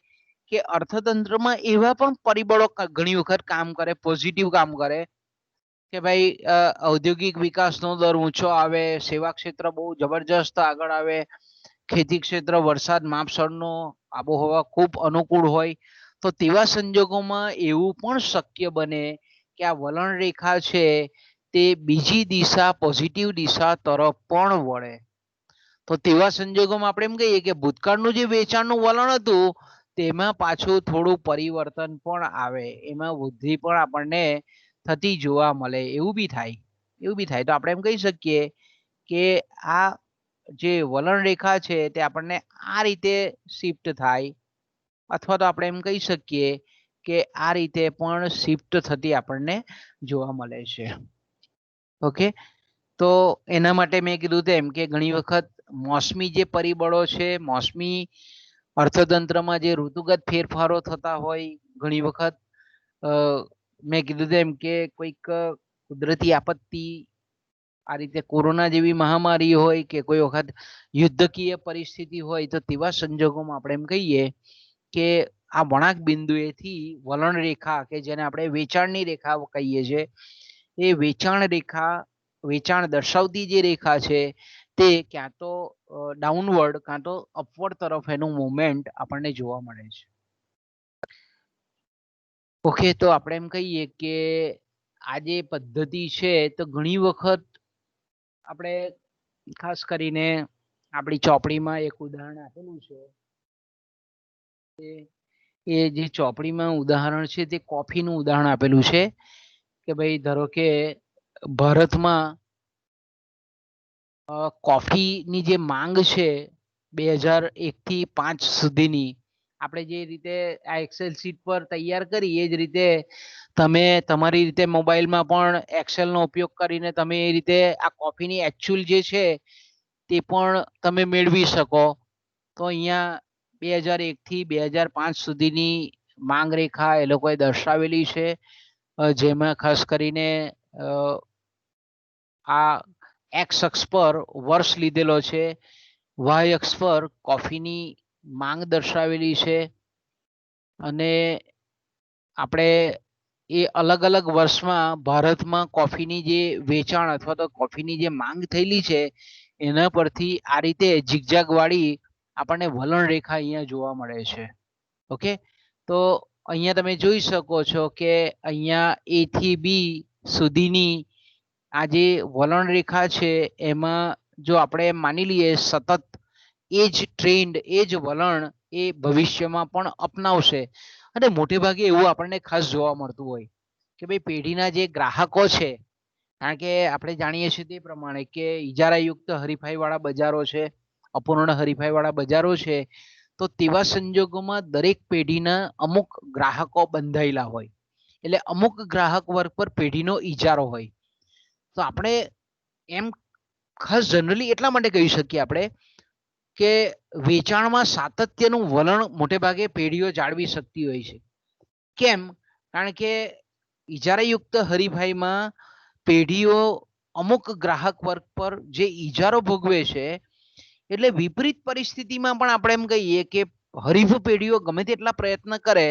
કે અર્થતંત્રમાં એવા પણ પરિબળો ઘણી વખત કામ કરે પોઝિટિવ કામ કરે કે ભાઈ ઔદ્યોગિક વિકાસનો દર ઊંચો આવે, સેવા ક્ષેત્ર બહુ જબરજસ્ત આગળ આવે, ખેતી ક્ષેત્ર વરસાદ માપસરનો આબોહવા ખૂબ અનુકૂળ હોય તો તેવા સંજોગોમાં એવું પણ શક્ય બને કે આ વલણ રેખા છે તે બીજી દિશા પોઝિટિવ દિશા તરફ પણ વળે. તો તેવા સંજોગોમાં આપણે એમ કહીએ કે ભૂતકાળનું જે વેચાણનું વલણ હતું તેમાં પાછું થોડું પરિવર્તન પણ આવે, એમાં વૃદ્ધિ પણ આપણને થતી જોવા મળે એવું બી થાય. તો આપણે એમ કહી શકીએ કે આ જે વલણ રેખા છે તે આપણને આ રીતે શિફ્ટ થાય અથવા તો આપણે એમ કહી શકીએ કે આ રીતે પણ શિફ્ટ થતી આપણને જોવા મળે છે. ઓકે, તો એના માટે મેં કીધું તેમ કે ઘણી વખત મોસમી જે પરિબળો છે, મોસમી અર્થતંત્રમાં જે ઋતુગત ફેરફારો થતા હોય, ઘણી વખત મેં કીધું તેમ કે કોઈક કુદરતી આપત્તિ આ રીતે કોરોના જેવી મહામારી હોય કે કોઈ વખત યુદ્ધકીય પરિસ્થિતિ હોય તો તેવા સંજોગોમાં આપણે એમ કહીએ કે આ વળાંક બિંદુએથી વલણ રેખા કે જેને આપણે વેચાણની રેખા કહીએ છીએ એ વેચાણ દર્શાવતી જે રેખા છે તે ક્યાં તો ડાઉનવર્ડ કાં તો અપવર્ડ તરફ એનું મુવમેન્ટ આપણને જોવા મળે છે. ઓકે, તો આપણે એમ કહીએ કે આ જે પદ્ધતિ છે તો ઘણી વખત આપણે ખાસ કરીને આપણી ચોપડીમાં એક ઉદાહરણ આપેલું છે. એ જે ચોપડીમાં ઉદાહરણ છે તે કોફીનું ઉદાહરણ આપેલું છે કે ભાઈ ધારો કે ભારતમાં કોફીની જે માંગ છે 2001 થી 5 સુધીની આપણે જે રીતે આ એક્સેલ શીટ પર તૈયાર કરી એ જ રીતે તમે તમારી રીતે મોબાઈલમાં પણ એક્સેલનો ઉપયોગ કરીને તમે એ રીતે આ કોફીની એકચ્યુઅલ જે છે તે પણ તમે મેળવી શકો. તો અહીંયા 2001 થી 2005 સુધીની માંગ રેખા એ લોકોએ દર્શાવેલી છે, જેમાં ખાસ કરીને આ એક્સ અક્ષ પર વર્ષ લીધેલો છે, વાય અક્ષ પર કોફીની માંગ દર્શાવેલી છે અને આપણે એ અલગ અલગ વર્ષમાં ભારતમાં કોફીની જે વેચાણ અથવા તો કોફીની જે માંગ થયેલી છે એના પરથી આ રીતે ઝીગઝાગ વાળી આપણને વલણ રેખા અહીંયા જોવા મળે છે. ઓકે, તો અહીંયા તમે જોઈ શકો છો કે અહીંયા એ થી બી સુધીની આ જે વલણ રેખા છે એમાં જો આપણે માની લઈએ સતત એ જ ટ્રેન્ડ એ જ વલણ એ ભવિષ્યમાં પણ અપનાવશે અને મોટે ભાગે એવું આપણને ખાસ જોવા મળતું હોય કે ભાઈ પેઢીના જે ગ્રાહકો છે, કારણ કે આપણે જાણીએ છીએ તે પ્રમાણે કે ઇજારાયુક્ત હરીફાઈવાળા બજારો છે, અપૂર્ણ હરીફાઈવાળા બજારો છે, તો તેવા સંજોગોમાં દરેક પેઢીના અમુક ગ્રાહકો બંધાયેલા હોય એટલે અમુક ગ્રાહક વર્ગ પર પેઢીનો ઇજારો હોય. તો આપણે એમ ખાસ જનરલી એટલા માટે કહી શકીએ આપણે કે વેચાણમાં સાતત્યનું વલણ મોટે ભાગે પેઢીઓ જાળવી શકતી હોય છે. કેમ? કારણ કે ઇજારાયુક્ત હરીફાઈમાં પેઢીઓ અમુક ગ્રાહક વર્ગ પર જે ઇજારો ભોગવે છે એટલે વિપરીત પરિસ્થિતિમાં પણ આપણે એમ કહીએ કે હરીફ પેઢીઓ ગમે તેટલા પ્રયત્ન કરે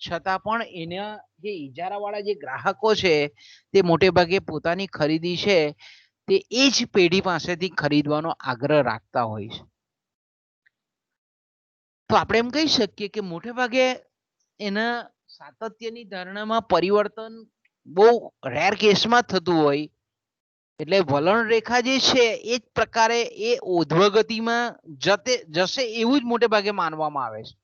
છતાં પણ એના જે ઇજારાવાળા જે ગ્રાહકો છે તે મોટે ભાગે પોતાની ખરીદી છે તે એ જ પેઢી પાસેથી ખરીદવાનો આગ્રહ રાખતા હોય છે. તો આપણે એમ કહી શકીએ કે મોટે ભાગે એના સાતત્યની ધારણામાં પરિવર્તન બહુ રેર કેસમાં થતું હોય. એટલે વલણ રેખા જે છે એ જ પ્રકારે એ ઉધ્વગતિમાં જશે એવું જ મોટે ભાગે માનવામાં આવે છે.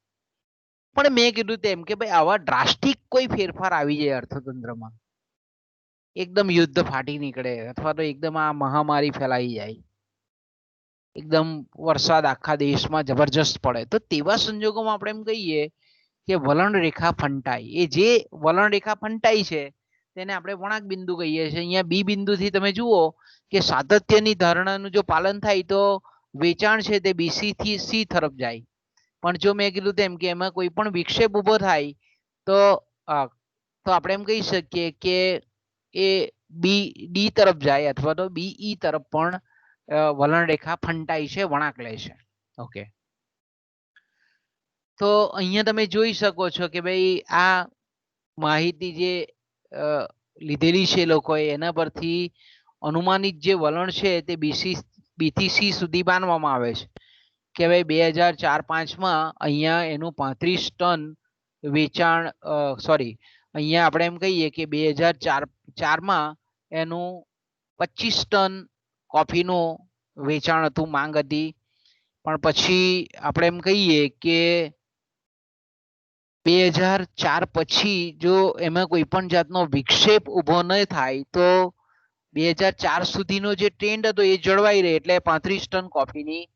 પણ મેં કીધું તેમ કે ભાઈ આવા ડ્રાસ્ટિક કોઈ ફેરફાર આવી જાય અર્થતંત્રમાં, એકદમ યુદ્ધ ફાટી નીકળે અથવા તો એકદમ આ મહામારી ફેલાઈ જાય, એકદમ વરસાદ આખા દેશમાં જબરજસ્ત પડે, તો તેવા સંજોગોમાં આપણે એમ કહીએ કે વલણ રેખા ફંટાઈ. એ જે વલણ રેખા ફંટાઈ છે તેને આપણે વળાંક બિંદુ કહીએ છીએ. અહીંયા બી બિંદુથી તમે જુઓ કે સાતત્યની ધારણાનું જો પાલન થાય તો વેચાણ છે તે બીસી થી સી તરફ જાય. પણ જો મેં કીધું તેમ કે એમાં કોઈ પણ વિક્ષેપ ઉભો થાય તો આપણે એમ કહી શકીએ કે એ બી ડી તરફ જાય અથવા તો બીઈ તરફ પણ વલણ રેખા ફંટાઈ છે, વળાંક લે છે. ઓકે, તો અહીંયા તમે જોઈ શકો છો કે ભાઈ આ માહિતી જે લીધેલી છે લોકોએ એના પરથી અનુમાનિત જે વલણ છે તે બીથી સી સુધી માનવામાં આવે છે કે ભાઈ 2004-5માં અહીંયા એનું 35 ટન વેચાણ, સોરી, અહીંયા આપણે એમ કહીએ કે 2004માં એનું 25 ટન કોફીનું વેચાણ હતું, માંગ હતી. પણ પછી આપણે એમ કહીએ કે 2004 પછી જો એમાં કોઈ પણ જાતનો વિક્ષેપ ઉભો ન થાય તો 2004 સુધીનો જે ટ્રેન્ડ હતો એ જળવાઈ રહે, એટલે 35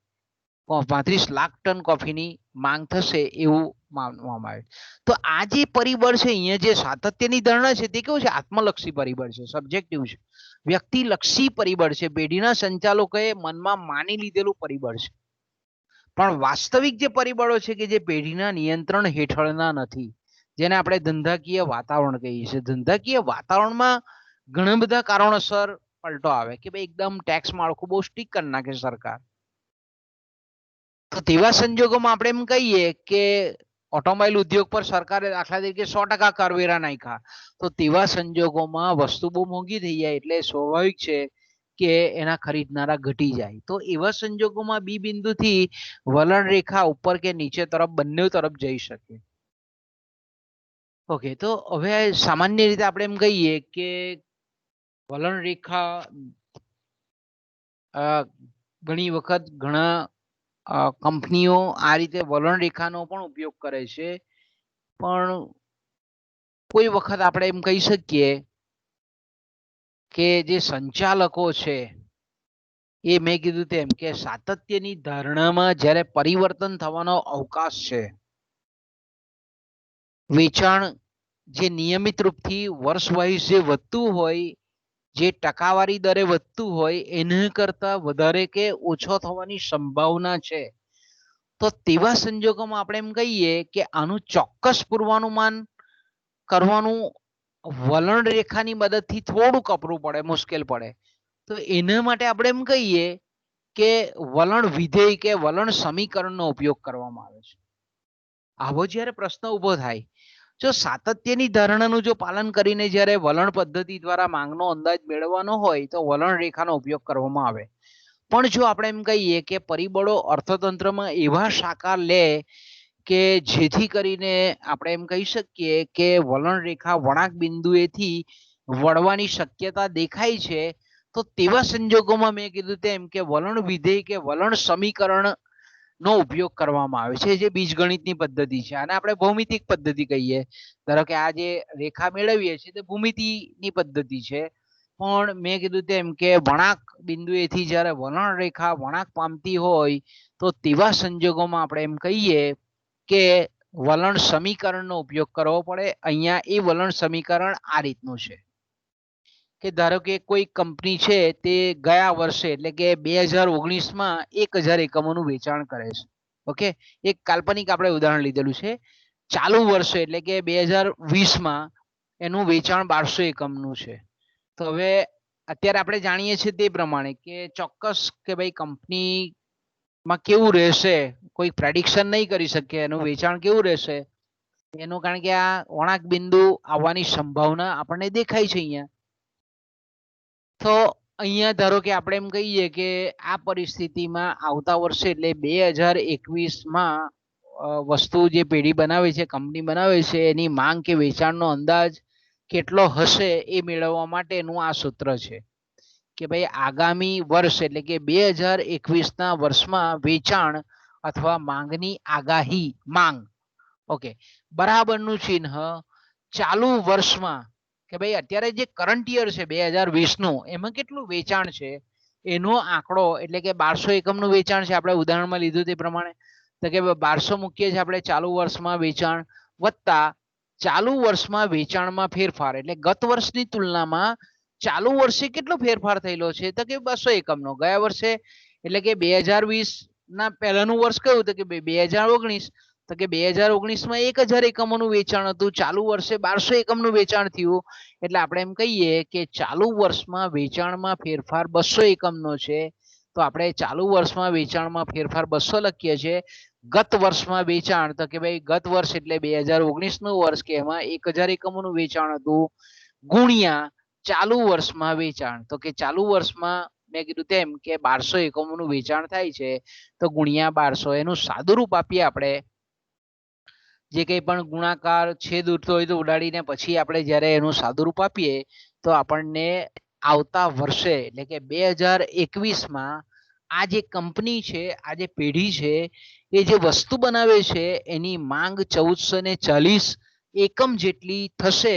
લાખ ટન કોફીની માંગ થશે એવું માનવામાં આવે. તો આ જે પરિબળ છે અહીંયા જે સાતત્યની ધારણા છે તે કેવું છે, આત્મલક્ષી પરિબળ છે, સબ્જેક્ટિવ છે, વ્યક્તિલક્ષી પરિબળ છે, પેઢીના સંચાલકોએ મનમાં માની લીધેલું પરિબળ છે. પણ વાસ્તવિક જે પરિબળો છે કે જે પેઢીના નિયંત્રણ હેઠળના નથી, જેને આપણે ધંધાકીય વાતાવરણ કહીએ છીએ. ધંધાકીય વાતાવરણમાં ઘણા બધા કારણોસર પલટો આવે કે ભાઈ એકદમ ટેક્સ માળખું બહુ સ્ટ્રિક્ટ કરી નાખે સરકાર. તો તેવા સંજોગોમાં આપણે એમ કહીએ કે ઓટોમોબાઈલ ઉદ્યોગ પર સરકારે દાખલા તરીકે 100% કરવેરા નાખ્યા, તો તેવા સંજોગોમાં વસ્તુ બહુ મોંઘી થઈ જાય એટલે સ્વાભાવિક છે કે એના ખરીદનારા ઘટી જાય. તો એવા સંજોગોમાં બી બિંદુથી વલણ રેખા ઉપર કે નીચે તરફ બંને તરફ જઈ શકે. ઓકે, તો હવે સામાન્ય રીતે આપણે એમ કહીએ કે વલણ રેખા ઘણી વખત ઘણા કંપનીઓ આ રીતે વલણ રેખાનો પણ ઉપયોગ કરે છે. પણ કોઈ વખત આપણે એમ કહી શકીએ કે જે સંચાલકો છે એ મેં કીધું તેમ કે સાતત્યની ધારણામાં જ્યારે પરિવર્તન થવાનો અવકાશ છે, વેચાણ જે નિયમિત રૂપથી વર્ષ વાઇઝ જે વધતું હોય, જે ટકાવારી દરે વધતું હોય એના કરતા વધારે કે ઓછો થવાની સંભાવના છે, તો તેવા સંજોગોમાં આપણે એમ કહીએ કે આનું ચોક્કસ પૂર્વાનુમાન કરવાનું વલણ રેખાની મદદથી થોડું કપરું પડે, મુશ્કેલ પડે. તો એના માટે આપણે એમ કહીએ કે વલણ વિધેય કે વલણ સમીકરણનો ઉપયોગ કરવામાં આવે છે. આવો જ્યારે પ્રશ્ન ઉભો થાય, જો સાતત્યની ધારણાનું જો પાલન કરીને જ્યારે વલણ પદ્ધતિ દ્વારા માંગનો અંદાજ મેળવવાનો હોય તો વલણ રેખાનો ઉપયોગ કરવામાં આવે. પણ જો આપણે એમ કહીએ કે પરિબળો અર્થતંત્રમાં એવા સાકાર લે કે જેથી કરીને આપણે એમ કહી શકીએ કે વલણ રેખા વળાંક બિંદુએથી વળવાની શક્યતા દેખાય છે, તો તેવા સંજોગોમાં મેં કીધું તેમ કે વલણ વિધેય કે વલણ સમીકરણ નો ઉપયોગ કરવામાં આવે છે, જે બીજગણિતની પદ્ધતિ છે. આને આપણે ભૌમિતિક પદ્ધતિ કહીએ. ધારો કે આ જે રેખા મેળવીએ છીએ તે ભૂમિતિની પદ્ધતિ છે. પણ મેં કીધું તેમ કે વળાંક બિંદુએથી જ્યારે વલણ રેખા વળાંક પામતી હોય તો તેવા સંજોગોમાં આપણે એમ કહીએ કે વલણ સમીકરણનો ઉપયોગ કરવો પડે. અહીંયા એ વલણ સમીકરણ આ રીતનું છે કે ધારો કે કોઈ કંપની છે તે ગયા વર્ષે એટલે કે 2019માં 1000 એકમોનું વેચાણ કરે છે. ઓકે, એક કાલ્પનિક આપણે ઉદાહરણ લીધેલું છે. ચાલુ વર્ષે એટલે કે 2020માં એનું વેચાણ 1200 એકમનું છે. તો હવે અત્યારે આપણે જાણીએ છીએ તે પ્રમાણે કે ચોક્કસ કે ભાઈ કંપનીમાં કેવું રહેશે કોઈ પ્રેડિક્શન નહીં કરી શકે એનું વેચાણ કેવું રહેશે એનું, કારણ કે આ વળાંક બિંદુ આવવાની સંભાવના આપણને દેખાય છે અહીંયા. તો અહીંયા ધારો કે આપણે એમ કહીએ કે આ પરિસ્થિતિમાં આવતા વર્ષે એટલે 2021માં વસ્તુ જે પેઢી બનાવે છે, કંપની બનાવે છે, એની માંગ કે વેચાણનો અંદાજ કેટલો હશે એ મેળવવા માટેનું આ સૂત્ર છે કે ભાઈ આગામી વર્ષ એટલે કે 2021 વર્ષમાં વેચાણ અથવા માંગની આગાહી માંગ ઓકે બરાબરનું ચિહ્ન ચાલુ વર્ષમાં કે ભાઈ અત્યારે જે કરંટ યર છે 2020 નું એમાં કેટલું વેચાણ છે એનો આંકડો એટલે કે 1200 એકમનું વેચાણ છે આપણે ઉદાહરણમાં લીધું તે પ્રમાણે તો કે 1200 મૂકીએ છીએ આપણે ચાલુ વર્ષમાં વેચાણ વત્તા ચાલુ વર્ષમાં વેચાણમાં ફેરફાર એટલે ગત વર્ષની તુલનામાં ચાલુ વર્ષે કેટલો ફેરફાર થયેલો છે તો કે 200 એકમનો ગયા વર્ષે એટલે કે 2020 ના પહેલાનું વર્ષ કયું તો કે 2019 તો કે 2019 માં 1000 એકમોનું વેચાણ હતું ચાલુ વર્ષે 1200 એકમનું વેચાણ થયું એટલે આપણે એમ કહીએ કે ચાલુ વર્ષમાં વેચાણમાં ફેરફાર 200 એકમનો છે તો આપણે ચાલુ વર્ષમાં વેચાણમાં ફેરફાર 200 લખીએ છીએ ગત વર્ષમાં વેચાણ તો કે ભાઈ ગત વર્ષ એટલે 2019 નું વર્ષ કે એમાં 1000 એકમોનું વેચાણ હતું ગુણ્યા ચાલુ વર્ષમાં વેચાણ તો કે ચાલુ વર્ષમાં મેં કીધું તેમ કે 1200 એકમોનું વેચાણ થાય છે તો ગુણ્યા 1200 એનું સાદું રૂપ આપીએ આપણે જે કંઈ પણ ગુણાકાર છેદ ઉઠતો હોય તો ઉડાડીને પછી આપણે જ્યારે એનું સાદું રૂપ આપીએ તો આપણને આવતા વર્ષે એટલે કે 2021માં આ જે કંપની છે આ જે પેઢી છે એ જે વસ્તુ બનાવે છે એની માંગ 1440 એકમ જેટલી થશે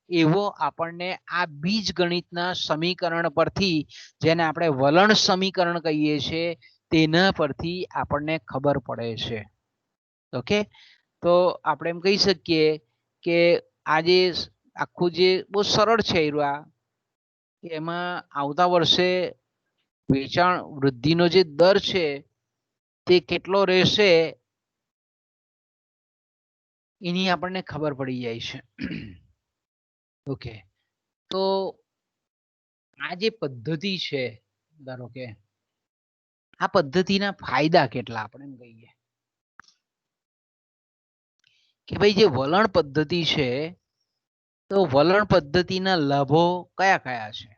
એવો આપણને આ બીજગણિતના સમીકરણ પરથી જેને આપણે વલણ સમીકરણ કહીએ છીએ તેના પરથી આપણને ખબર પડે છે ઓકે તો આપણે એમ કહી શકીએ કે આ જે આખું જે બહુ સરળ છે એમાં આવતા વર્ષે વેચાણ વૃદ્ધિનો જે દર છે તે કેટલો રહેશે એની આપણને ખબર પડી જાય છે ઓકે તો આ જે પદ્ધતિ છે ધારો કે આ પદ્ધતિના ફાયદા કેટલા આપણે એમ કહીએ કે ભાઈ જે વલણ પદ્ધતિ છે તો વલણ પદ્ધતિના લાભો કયા કયા છે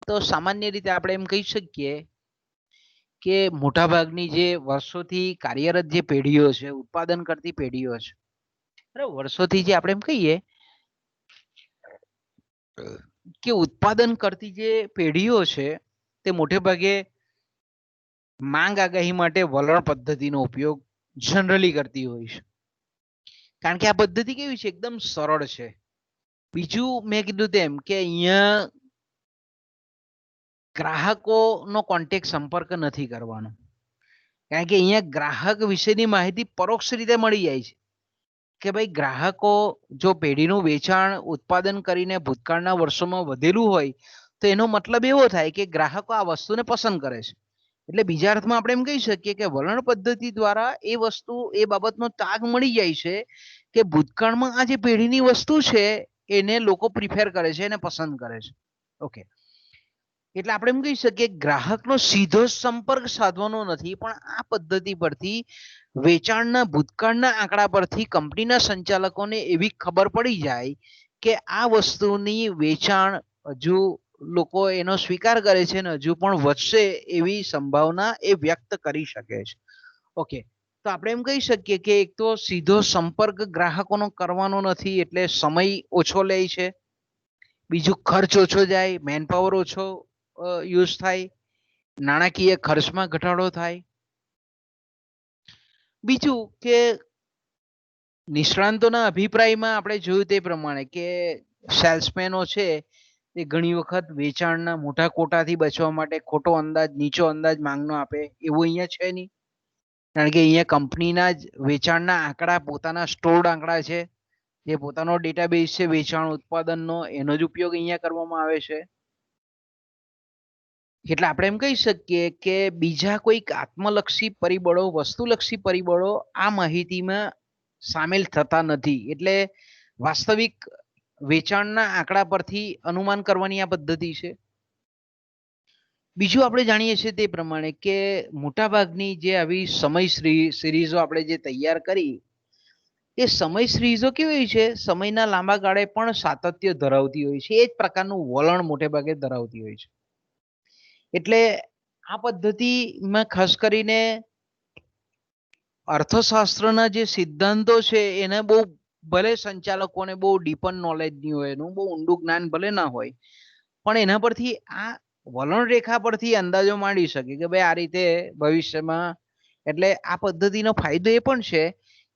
તો સામાન્ય રીતે આપણે એમ કહી શકીએ કે મોટાભાગની જે વર્ષોથી કાર્યરત જે પેઢીઓ છે ઉત્પાદન કરતી પેઢીઓ છે બરાબર વર્ષોથી જે આપણે એમ કહીએ કે ઉત્પાદન કરતી જે પેઢીઓ છે તે મોટે ભાગે માંગ આગાહી માટે વલણ પદ્ધતિનો ઉપયોગ જનરલી કરતી હોય છે કારણ કે આ પદ્ધતિ કેવી છે એકદમ સરળ છે બીજું મેં કીધું તેમ કે અહીંયા ગ્રાહકોનો કોન્ટેક્ટ સંપર્ક નથી કરવાનો કારણ કે અહીંયા ગ્રાહક વિશેની માહિતી પરોક્ષ રીતે મળી જાય છે કે ભાઈ ગ્રાહકો જો પેઢીનું વેચાણ ઉત્પાદન કરીને ભૂતકાળના વર્ષોમાં વધેલું હોય તો એનો મતલબ એવો થાય કે ગ્રાહકો આ વસ્તુને પસંદ કરે છે એટલે બીજા અર્થમાં આપણે એમ કહી શકીએ કે વલણ પદ્ધતિ દ્વારા એ વસ્તુ એ બાબતનો તાગ મળી જાય છે કે ભૂતકાળમાં આ જે પેઢીની વસ્તુ છે એને લોકો પ્રિફેર કરે છે એને પસંદ કરે છે ઓકે એટલે આપણે એમ કહી શકીએ ગ્રાહકનો સીધો સંપર્ક સાધવાનો નથી પણ આ પદ્ધતિ પરથી વેચાણના ભૂતકાળના આંકડા પરથી કંપનીના સંચાલકોને એવી ખબર પડી જાય કે આ વસ્તુની વેચાણ હજુ લોકો એનો સ્વીકાર કરે છે ને હજુ પણ વધશે એવી સંભાવના એ વ્યક્ત કરી શકે છે ઓકે તો આપણે એમ કહી શકીએ કે એક તો સીધો સંપર્ક ગ્રાહકોનો કરવાનો નથી એટલે સમય ઓછો લે છે બીજું ખર્ચ ઓછો જાય મેનપાવર ઓછો યુઝ થાય નાણાકીય ખર્ચમાં ઘટાડો થાય બીજું કે નિષ્ણાંતોના અભિપ્રાયમાં આપણે જોયું તે પ્રમાણે કે સેલ્સમેનો છે તે ઘણી વખત વેચાણના મોટા કોટાથી બચવા માટે ખોટો અંદાજ નીચો અંદાજ માંગનો આપે એવું અહીંયા છે નહીં કારણ કે અહીંયા કંપનીના જ વેચાણના આંકડા પોતાના સ્ટોર્ડ આંકડા છે જે પોતાનો ડેટાબેઝ છે વેચાણ ઉત્પાદનનો એનો જ ઉપયોગ અહીંયા કરવામાં આવે છે એટલે આપણે એમ કહી શકીએ કે બીજા કોઈક આત્મલક્ષી પરિબળો વસ્તુલક્ષી પરિબળો આ માહિતીમાં સામેલ થતા નથી એટલે વાસ્તવિક વેચાણના આંકડા પરથી અનુમાન કરવાની આ પદ્ધતિ છે બીજું આપણે જાણીએ છીએ તે પ્રમાણે કે મોટાભાગની જે આવી સમય સિરીઝો આપણે જે તૈયાર કરી એ સમય સિરીઝો કેવી છે સમયના લાંબા ગાળે પણ સાતત્ય ધરાવતી હોય છે એ જ પ્રકારનું વલણ મોટે ભાગે ધરાવતી હોય છે એટલે આ પદ્ધતિમાં ખાસ કરીને અર્થશાસ્ત્રના જે સિદ્ધાંતો છે એને બહુ ભલે સંચાલકોને બહુ ડીપન નોલેજ નહીં હોય, એનું બહુ ઊંડું જ્ઞાન ભલે ના હોય, પણ એના પરથી આ વલણ રેખા પરથી અંદાજો માંડી શકે કે ભાઈ આ રીતે ભવિષ્યમાં. એટલે આ પદ્ધતિનો ફાયદો એ પણ છે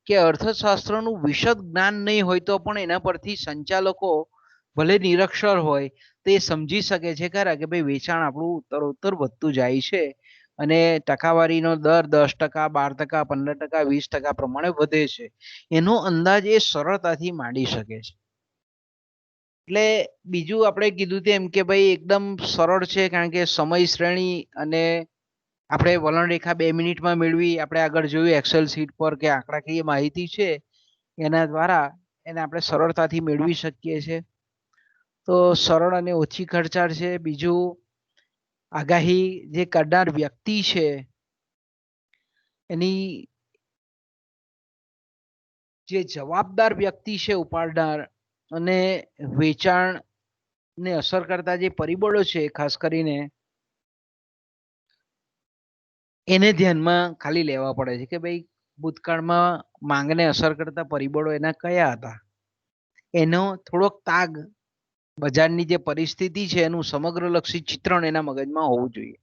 કે અર્થશાસ્ત્રનું વિશદ જ્ઞાન નહીં હોય તો પણ એના પરથી સંચાલકો ભલે નિરક્ષર હોય તે સમજી શકે છે ખરા કે ભાઈ વેચાણ આપણું ઉત્તરોત્તર વધતું જાય છે અને ટકાવારીનો દર 10%, 12%, 15%, 20% પ્રમાણે વધે છે. એનો અંદાજ એ સરળતાથી માંડી શકે છે. એટલે બીજું આપણે કીધું તેમ કે ભાઈ એકદમ સરળ છે, કારણ કે સમય શ્રેણી અને આપણે વલણ રેખા 2 મિનિટમાં મેળવી. આપણે આગળ જોયું એક્સેલ શીટ પર કે આંકડાકીય માહિતી છે એના દ્વારા એને આપણે સરળતાથી મેળવી શકીએ છીએ. તો સરળ અને ઓછી ખર્ચાળ છે. બીજું આગાહી જે કરનાર વ્યક્તિ છે એની જે જવાબદાર વ્યક્તિ છે ઉપાડનાર, અને વેચાણને અસર કરતા જે પરિબળો છે ખાસ કરીને એને ધ્યાનમાં ખાલી લેવા પડે છે કે ભાઈ ભૂતકાળમાં માંગને અસર કરતા પરિબળો એના કયા હતા, એનો થોડોક તાગ બજારની જે પરિસ્થિતિ છે એનું સમગ્રલક્ષી ચિત્રણ એના મગજમાં હોવું જોઈએ.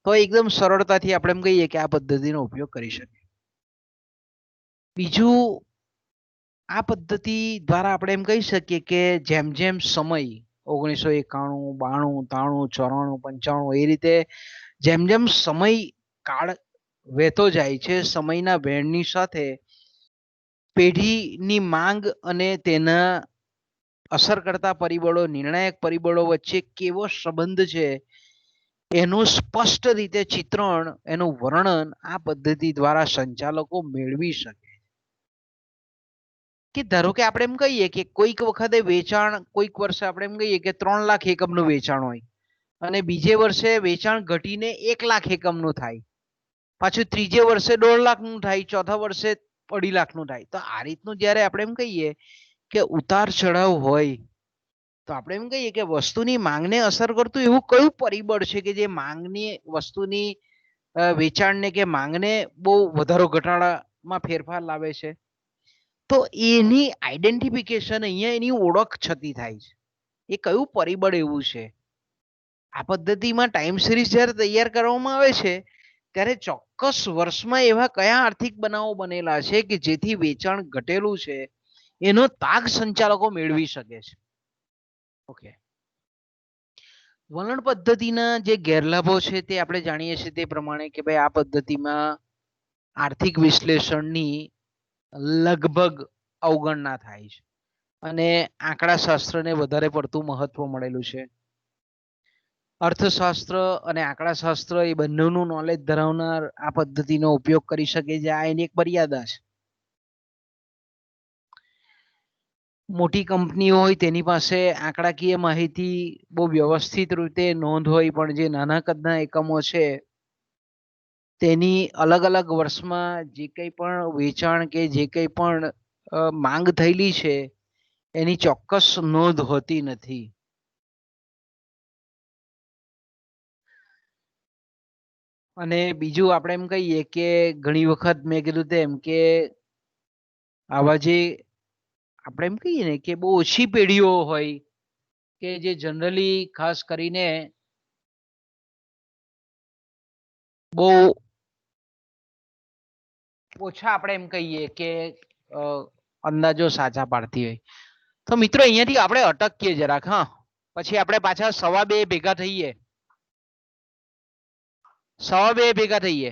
તો એકદમ સરળતાથી આપણે એમ કહીએ કે આ પદ્ધતિનો ઉપયોગ કરી શકીએ. બીજું આ પદ્ધતિ દ્વારા આપણે એમ કહી શકીએ કે જેમ જેમ સમય 1991, 92, 93, 94, 95 એ રીતે જેમ જેમ સમય કાળ વહેતો જાય છે, સમયના વહેણની સાથે પેઢીની માંગ અને તેના અસર કરતા પરિબળો, નિર્ણાયક પરિબળો વચ્ચે કેવો સંબંધ છે એનું સ્પષ્ટ રીતે ચિત્રણ, એનું વર્ણન આ પદ્ધતિ દ્વારા સંચાલકો મેળવી શકે. કે ધારો કે આપણે એમ કહીએ કે કોઈક વખતે વેચાણ, કોઈક વર્ષે આપણે એમ કહીએ કે 3 લાખ એકમનું વેચાણ હોય અને બીજે વર્ષે વેચાણ ઘટીને 1 લાખ એકમનું થાય, પાછું ત્રીજે વર્ષે 1.5 લાખનું થાય, ચોથા વર્ષે 2.5 લાખનું થાય. તો આ રીતનું જ્યારે આપણે એમ કહીએ કે ઉતાર ચઢાવ હોય તો આપણે એમ કહીએ કે વસ્તુની માંગને અસર કરતું એવું કયું પરિબળ છે કે જે માંગની વસ્તુની વેચાણને કે માંગને બહુ વધારો ઘટાડામાં ફેરફાર લાવે છે. તો એની આઈડેન્ટિફિકેશન, અહીંયા એની ઓળખ છતી થાય છે. એ કયું પરિબળ એવું છે. આ પદ્ધતિમાં ટાઈમ સિરીઝ જ્યારે તૈયાર કરવામાં આવે છે ત્યારે ચોક્કસ વર્ષમાં એવા કયા આર્થિક બનાવો બનેલા છે કે જેથી વેચાણ ઘટેલું છે એનો તાગ સંચાલકો મેળવી શકે છે. ઓકે, વલણ પદ્ધતિના જે ગેરલાભો છે તે આપણે જાણીએ છીએ તે પ્રમાણે કે ભાઈ આ પદ્ધતિમાં આર્થિક વિશ્લેષણની લગભગ અવગણના થાય છે અને આંકડાશાસ્ત્રને વધારે પડતું મહત્વ મળેલું છે. અર્થશાસ્ત્ર અને આંકડાશાસ્ત્ર એ બંનેનું નોલેજ ધરાવનાર આ પદ્ધતિનો ઉપયોગ કરી શકે છે. આ એની એક મર્યાદા છે. મોટી કંપનીઓ હોય તેની પાસે આંકડાકીય માહિતી બહુ વ્યવસ્થિત રીતે નોંધ હોય, પણ જે નાના કદના એકમો છે તેની અલગ અલગ વર્ષમાં જે કંઈ પણ વેચાણ કે જે કંઈ પણ માંગ થયેલી છે એની ચોક્કસ નોંધ હોતી નથી. અને બીજું આપણે એમ કહીએ કે ઘણી વખત મેં કીધું તેમ કે આવા જે આપણે એમ કહીએ ને કે બહુ ઓછી પેઢીઓ હોય કે જે જનરલી ખાસ કરીને બહુ ઓછા આપણે એમ કહીએ કે અંદાજો સાચા પાડતી હોય. તો મિત્રો અહીંયાથી આપણે અટકીએ જરાક. હા, પછી આપણે પાછા 2:15 ભેગા થઈએ. 2:15 ભેગા થઈએ.